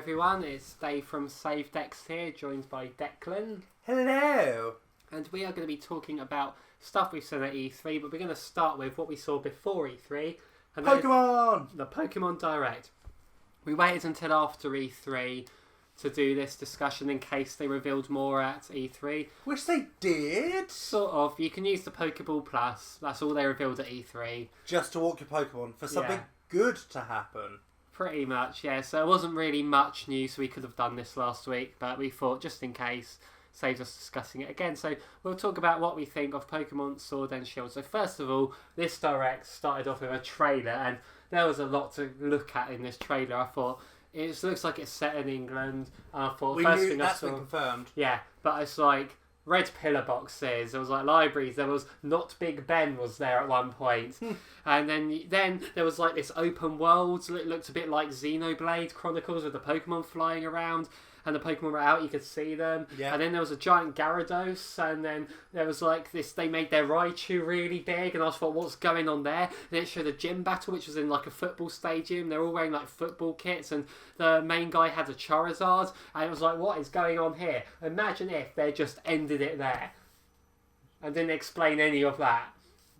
everyone, it's Dave from Save Decks here, joined by Declan. Hello! And we are going to be talking about stuff we've seen at E3, but we're going to start with what we saw before E3. And Pokemon! The Pokemon Direct. We waited until after E3 to do this discussion in case they revealed more at E3. Which they did! Sort of. You can use the Pokeball Plus. That's all they revealed at E3. Just to walk your Pokemon for something good to happen. Pretty much, yeah. So it wasn't really much news. We could have done this last week, but we thought just in case, saves us discussing it again. So we'll talk about what we think of Pokemon Sword and Shield. So first of all, this Direct started off with a trailer, and there was a lot to look at in this trailer. I thought it looks like it's set in England. And I thought first thing I saw, been confirmed. Yeah, but it's like red pillar boxes. There was like libraries. There was Not Big Ben was there at one point, and then there was like this open world. It looked a bit like Xenoblade Chronicles with the Pokemon flying around. And the Pokemon were out, you could see them. Yeah. And then there was a giant Gyarados, and then there was like this, they made their Raichu really big, and I was thought, what's going on there? And it showed a gym battle, which was in like a football stadium. They're all wearing like football kits, and the main guy had a Charizard, and it was like, what is going on here? Imagine if they just ended it there, and didn't explain any of that.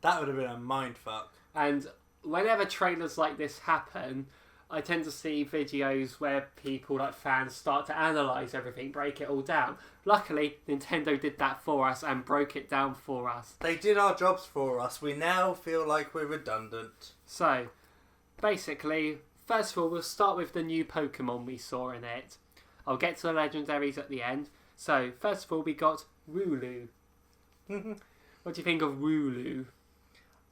That would have been a mindfuck. And whenever trailers like this happen, I tend to see videos where people, like fans, start to analyse everything, break it all down. Luckily, Nintendo did that for us and broke it down for us. They did our jobs for us. We now feel like we're redundant. So, basically, first of all, we'll start with the new Pokemon we saw in it. I'll get to the legendaries at the end. So, first of all, we got Wooloo. What do you think of Wooloo?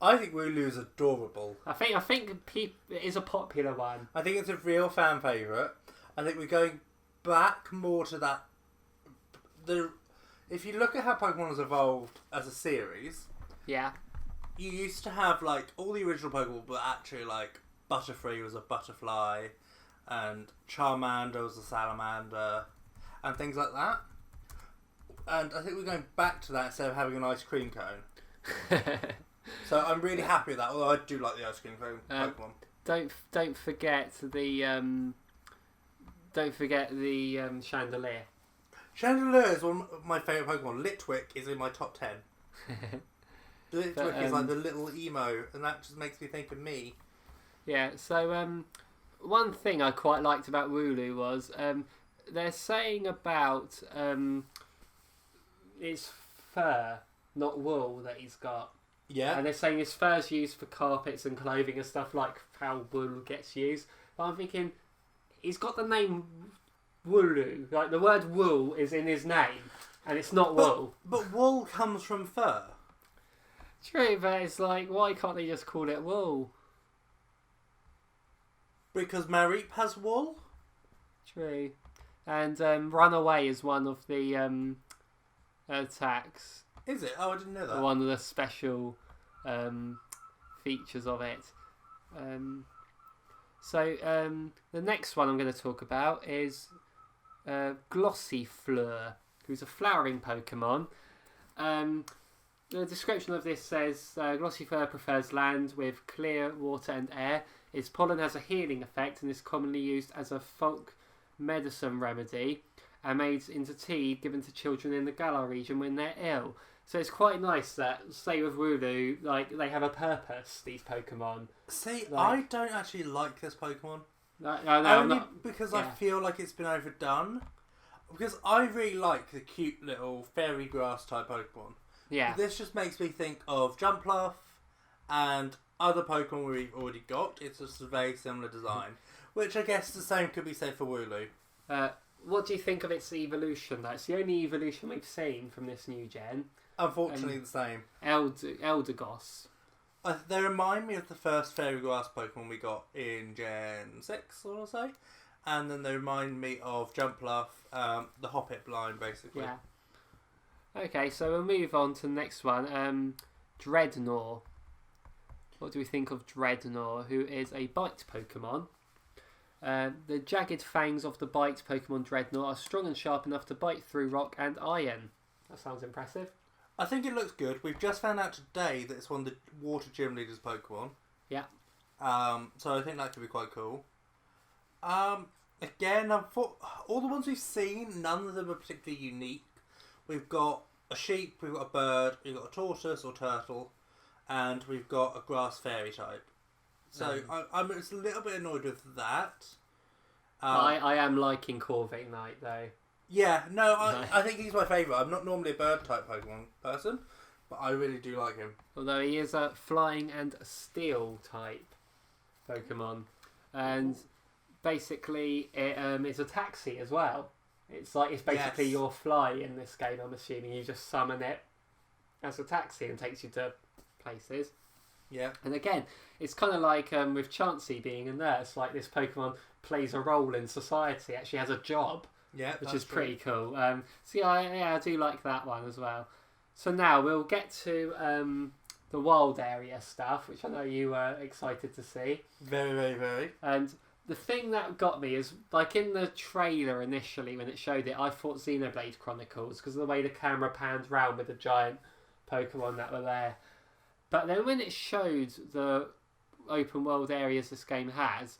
I think Wooloo's adorable. I think it is a popular one. I think it's a real fan favourite. I think we're going back more to that. If you look at how Pokemon has evolved as a series, yeah, you used to have like all the original Pokemon, but actually like Butterfree was a butterfly, and Charmander was a salamander, and things like that. And I think we're going back to that instead of having an ice cream cone. So I'm really happy with that. Although I do like the ice cream cone Pokemon. Don't forget the Chandelier. Chandelier is one of my favourite Pokemon. Litwick is in my top 10. Litwick is like the little emo, and that just makes me think of me. Yeah. So one thing I quite liked about Wooloo was they're saying about it's fur, not wool, that he's got. Yeah. And they're saying his fur's used for carpets and clothing and stuff, like how wool gets used. But I'm thinking, he's got the name Wooloo. Like, the word wool is in his name, and it's not wool. But wool comes from fur. True, but it's like, why can't they just call it wool? Because Mareep has wool? True. And Runaway is one of the attacks. Is it? Oh, I didn't know that. One of the special features of it. So the next one I'm going to talk about is Glossy Fleur, who's a flowering Pokemon. The description of this says, Glossy Fleur prefers land with clear water and air. Its pollen has a healing effect and is commonly used as a folk medicine remedy and made into tea given to children in the Galar region when they're ill. So it's quite nice that, say with Wooloo, like, they have a purpose, these Pokemon. See, I don't actually like this Pokemon. No, because I feel like it's been overdone. Because I really like the cute little fairy grass type Pokemon. Yeah. But this just makes me think of Jumpluff and other Pokemon we've already got. It's just a very similar design. Which I guess the same could be said for Wooloo. What do you think of its evolution, though? It's the only evolution we've seen from this new gen. Unfortunately, the same. Eldegoss. They remind me of the first fairy grass Pokemon we got in Gen 6, I want to say. And then they remind me of Jumpluff, the Hoppip line, basically. Yeah. Okay, so we'll move on to the next one. Dreadnought. What do we think of Dreadnought, who is a bite Pokemon? The jagged fangs of the bite Pokemon Dreadnought are strong and sharp enough to bite through rock and iron. That sounds impressive. I think it looks good. We've just found out today that it's one of the water gym leaders Pokemon. Yeah. So I think that could be quite cool. again, all the ones we've seen, none of them are particularly unique. We've got a sheep, we've got a bird, we've got a tortoise or turtle, and we've got a grass fairy type. So I'm just a little bit annoyed with that. I am liking Corvette Knight though. Yeah, no, I think he's my favourite. I'm not normally a bird type Pokemon person, but I really do like him. Although he is a flying and steel type Pokemon, and basically it's a taxi as well. It's basically your fly in this game. I'm assuming you just summon it as a taxi and takes you to places. Yeah. And again, it's kind of like with Chansey being a nurse. Like this Pokemon plays a role in society. Actually has a job. Yeah, which is pretty cool. So yeah, I do like that one as well. So now we'll get to the wild area stuff, which I know you were excited to see. Very, very, very. And the thing that got me is, like in the trailer initially when it showed it, I thought Xenoblade Chronicles because of the way the camera panned round with the giant Pokemon that were there. But then when it showed the open world areas this game has,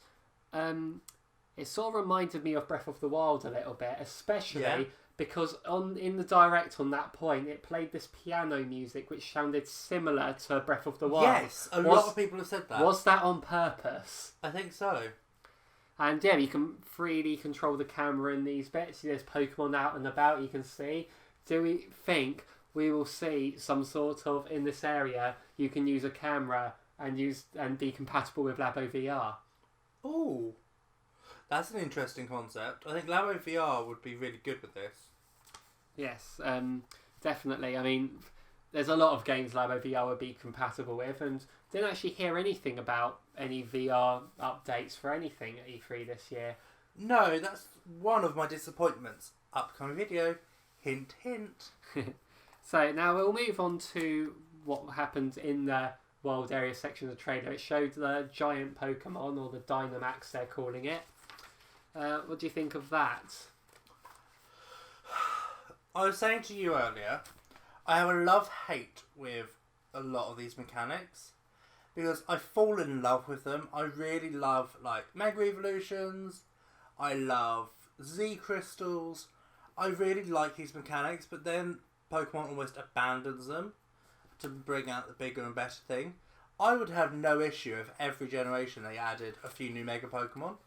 it sort of reminded me of Breath of the Wild a little bit, especially because in the direct on that point, it played this piano music which sounded similar to Breath of the Wild. Yes, a lot of people have said that. Was that on purpose? I think so. And yeah, you can freely control the camera in these bits. There's Pokemon out and about you can see. Do we think we will see some sort of, in this area, you can use a camera and be compatible with Labo VR? Ooh. That's an interesting concept. I think Labo VR would be really good with this. Yes, definitely. I mean, there's a lot of games Labo VR would be compatible with, and didn't actually hear anything about any VR updates for anything at E3 this year. No, that's one of my disappointments. Upcoming video, hint, hint. So now we'll move on to what happened in the wild area section of the trailer. It showed the giant Pokemon, or the Dynamax they're calling it. What do you think of that? I was saying to you earlier, I have a love-hate with a lot of these mechanics because I fall in love with them. I really love like Mega Evolutions. I love Z Crystals. I really like these mechanics, but then Pokemon almost abandons them to bring out the bigger and better thing. I would have no issue if every generation they added a few new Mega Pokemon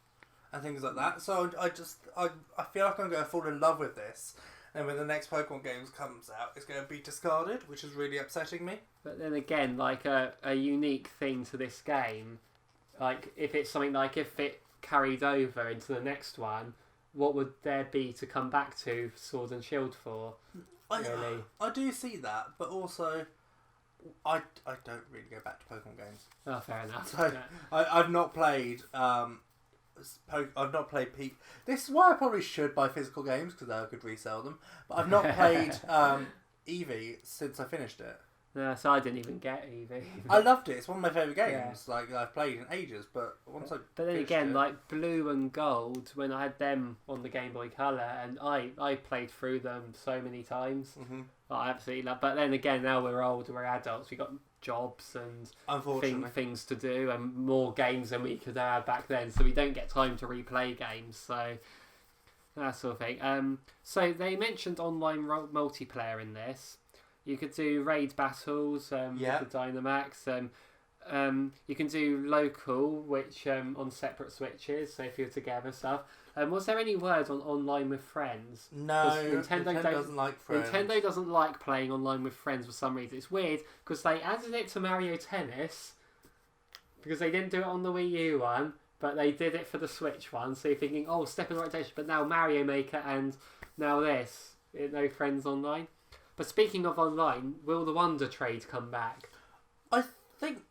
and things like that. So I feel like I'm going to fall in love with this. And when the next Pokemon game comes out, it's going to be discarded, which is really upsetting me. But then again, like a unique thing to this game, like if it's something like if it carried over into the next one, what would there be to come back to Sword and Shield for? Really? I do see that, but also I don't really go back to Pokemon games. Oh, fair enough. So yeah. I've not played. I've not played Peak. This is why I probably should buy physical games because I could resell them. But I've not played Eevee since I finished it. No, so I didn't even get Eevee. I loved it. It's one of my favourite games. Yeah. Like I've played in ages, but once But then again, like Blue and Gold, when I had them on the Game Boy Color, and I played through them so many times. Mm-hmm. I absolutely love. But then again, now we're older, we're adults. We got jobs and things to do, and more games than we could have back then. So we don't get time to replay games. So that sort of thing. So they mentioned online multiplayer in this. You could do raid battles with the Dynamax. You can do local, which on separate switches, so if you're together stuff. Was there any word on online with friends? No, Nintendo doesn't like friends. Nintendo doesn't like playing online with friends for some reason. It's weird because they added it to Mario Tennis because they didn't do it on the Wii U one, but they did it for the Switch one. So you're thinking, oh, step in the right direction. But now Mario Maker and now this, no friends online. But speaking of online, will the Wonder Trade come back? I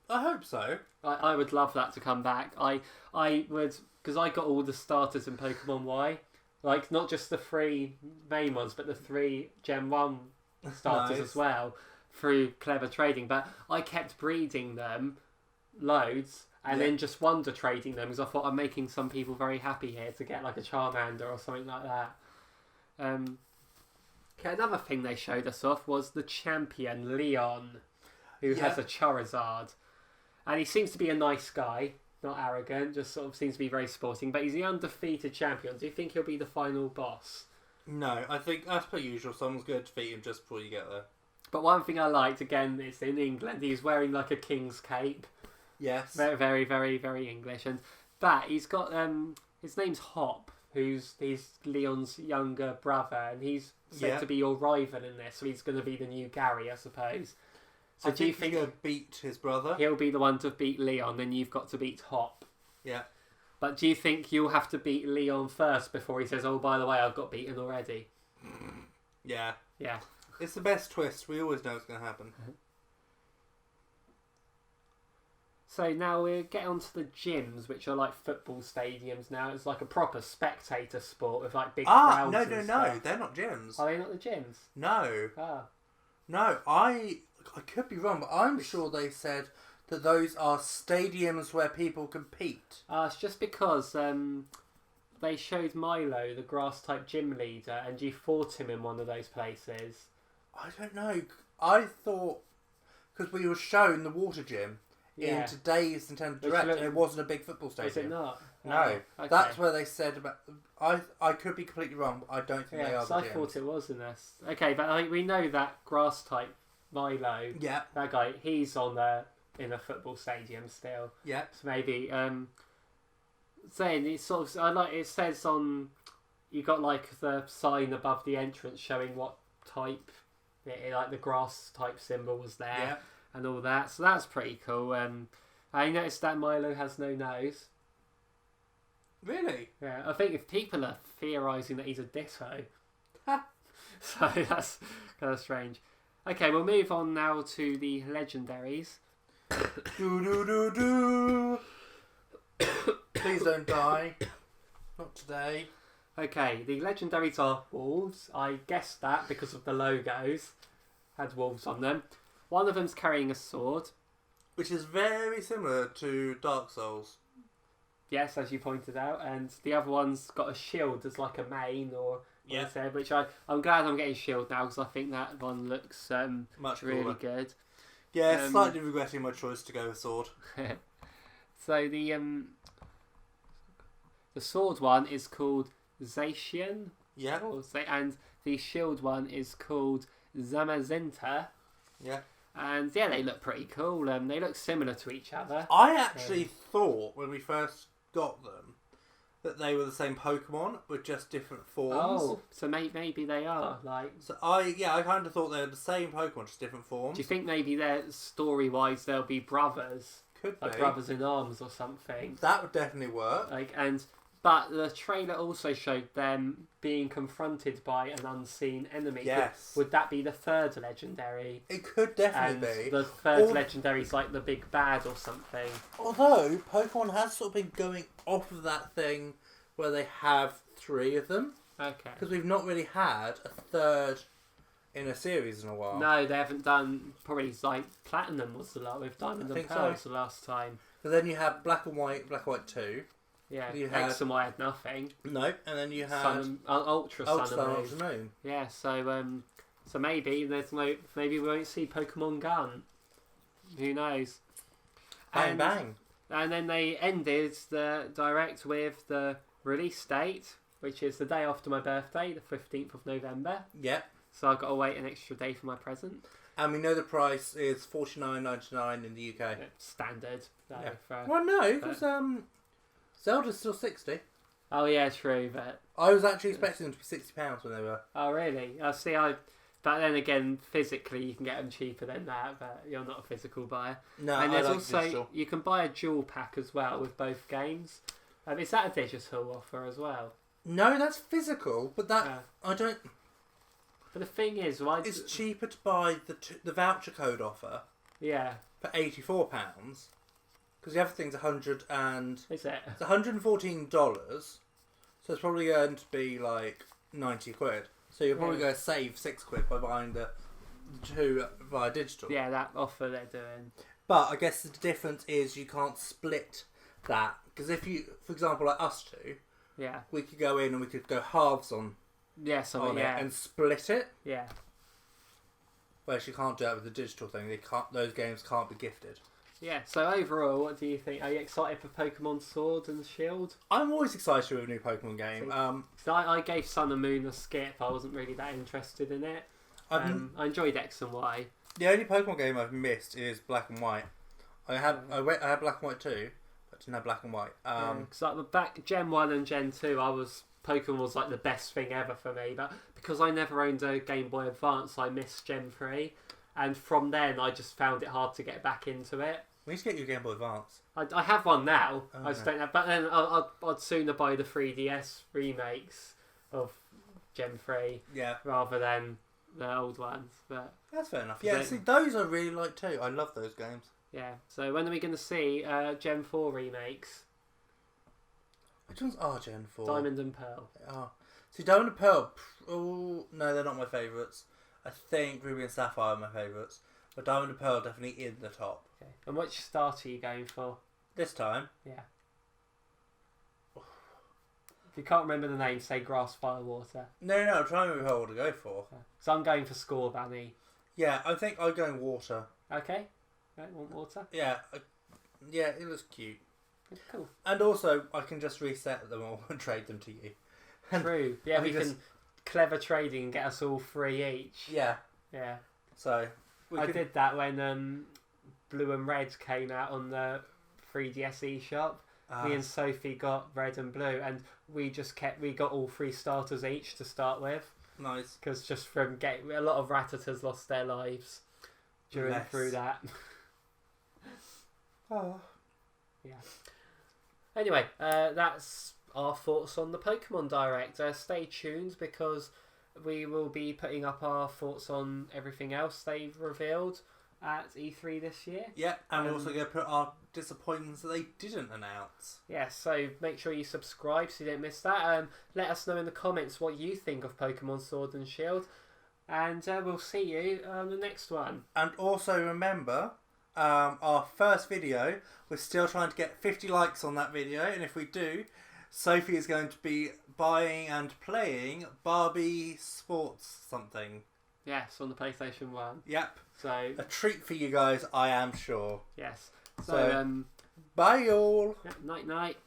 hope so. I would love that to come back. I would, because I got all the starters in Pokemon Y, like not just the 3 main ones, but the 3 Gen 1 starters as well through clever trading. But I kept breeding them loads and then just Wonder Trading them because I thought I'm making some people very happy here to get like a Charmander or something like that. Okay, another thing they showed us off was the champion Leon, who has a Charizard, and he seems to be a nice guy. not arrogant, just sort of seems to be very sporting. But he's the undefeated champion. Do you think he'll be the final boss? No, I think as per usual, someone's going to defeat him just before you get there. But one thing I liked, again, is in England, he's wearing like a king's cape. Yes. Very, very, very, very English. But he's got, his name's Hop, he's Leon's younger brother, and he's said to be your rival in this, so he's going to be the new Gary, I suppose. So do you think he'll beat his brother? He'll be the one to beat Leon, then you've got to beat Hop. Yeah. But do you think you'll have to beat Leon first before he says, oh, by the way, I've got beaten already? Yeah. Yeah. It's the best twist. We always know it's going to happen. So now we'll get onto the gyms, which are like football stadiums now. It's like a proper spectator sport with like big crowds. No, and stuff. they're not gyms. Are they not the gyms? No. Ah. No, I could be wrong, but I'm sure they said that those are stadiums where people compete. It's just because they showed Milo, the grass-type gym leader, and you fought him in one of those places. I don't know. I thought, because we were shown the water gym in today's Nintendo Direct, and it wasn't a big football stadium. Is it not? No. Okay. That's where they said about... I could be completely wrong, but I don't think they are the I gyms. thought it was in this. Okay, but we know that grass-type Milo, that guy, he's in a football stadium still. Yeah. So maybe... saying it's sort of... I like it says on... You got like the sign above the entrance showing what type... like the grass type symbol was there and all that, so that's pretty cool. I noticed that Milo has no nose. Really? Yeah, I think if people are theorising that he's a Ditto, so that's kind of strange. Okay, we'll move on now to the legendaries. Please don't die. Not today. Okay, the legendaries are wolves. I guessed that because of the logos. Had wolves on them. One of them's carrying a sword. Which is very similar to Dark Souls. Yes, as you pointed out. And the other one's got a shield as like a mane or said, which I'm glad I'm getting shield now because I think that one looks much really cooler. Good. Yeah, slightly regretting my choice to go with sword. So the sword one is called Zacian. Yeah. And the shield one is called Zamazenta. Yeah. And they look pretty cool. They look similar to each other. I actually thought when we first got them that they were the same Pokemon with just different forms. Oh, so maybe they are like. So I kind of thought they were the same Pokemon, just different forms. Do you think maybe they're story-wise they'll be brothers? Could like be brothers in arms or something. That would definitely work. But the trailer also showed them being confronted by an unseen enemy. Yes. Would that be the third legendary? It could definitely be. The third legendary is like the big bad or something. Although, Pokemon has sort of been going off of that thing where they have 3 of them. Okay. Because we've not really had a third in a series in a while. No, they haven't done... Probably like Platinum was the last. With Diamond and Pearl was the last time. But then you have Black and White 2. Yeah, you X and Y had nothing. No, and then you had Ultra Sun and Moon. Yeah, so maybe maybe we won't see Pokemon Gun. Who knows? Bang bang. And then they ended the direct with the release date, which is the day after my birthday, the 15th of November. Yep. So I've got to wait an extra day for my present. And we know the price is $49.99 in the UK. Standard. Well, no, because Zelda's still 60. Oh yeah, true. But I was actually expecting them to be £60 when they were. Oh really? But then again, physically you can get them cheaper than that. But you're not a physical buyer. No, and there's also digital. You can buy a dual pack as well with both games. Is that a digital offer as well? No, that's physical. But I don't. But the thing is, it's cheaper to buy the voucher code offer. Yeah. For £84. Because the other thing's $100 and... Is it? It's $114. So it's probably going to be like 90 quid. So you're probably going to save 6 quid by buying the 2 via digital. Yeah, that offer they're doing. But I guess the difference is you can't split that. Because if you, for example, like us two, we could go in and we could go halves on it and split it. Yeah. Whereas you can't do that with the digital thing. Those games can't be gifted. Yeah, so overall, what do you think? Are you excited for Pokemon Sword and Shield? I'm always excited with a new Pokemon game. So I gave Sun and Moon a skip. I wasn't really that interested in it. I enjoyed X and Y. The only Pokemon game I've missed is Black and White. I had Black and White too, but didn't have Black and White. Because like back Gen 1 and Gen 2, Pokemon was like the best thing ever for me. But because I never owned a Game Boy Advance, I missed Gen 3. And from then, I just found it hard to get back into it. We need to get you a Game Boy Advance. I have one now. Oh, I just don't have. But then I'd sooner buy the 3DS remakes of Gen 3 rather than the old ones. But that's fair enough. Yeah, see, those I really like too. I love those games. Yeah. So when are we going to see Gen 4 remakes? Which ones are Gen 4? Diamond and Pearl. See, Diamond and Pearl. Oh no, they're not my favourites. I think Ruby and Sapphire are my favourites. But Diamond and Pearl are definitely in the top. Okay. And which starter are you going for? This time? Yeah. If you can't remember the name, say Grass, Fire, Water. No, I'm trying to remember what to go for. So I'm going for Scorbunny. Yeah, I think I'm going Water. Okay. Right, want Water? Yeah. It looks cute. Cool. And also, I can just reset them all and trade them to you. True. Yeah, we can clever trading and get us all 3 each. Yeah. Yeah. So... I did that when Blue and Red came out on the 3DS eShop. Me and Sophie got Red and Blue, and we got all 3 starters each to start with. Nice. Because just from getting a lot of Rattatas lost their lives through that. Oh. Yeah. Anyway, that's our thoughts on the Pokemon Direct. Stay tuned because we will be putting up our thoughts on everything else they've revealed at E3 this year. Yeah, and we're also going to put our disappointments that they didn't announce. Yeah, so make sure you subscribe so you don't miss that. Let us know in the comments what you think of Pokemon Sword and Shield. And we'll see you on the next one. And also remember, our first video, we're still trying to get 50 likes on that video. And if we do, Sophie is going to be buying and playing Barbie Sports something. Yes, on the PlayStation 1. Yep. So a treat for you guys, I am sure. Yes. So bye all. Yep, night night.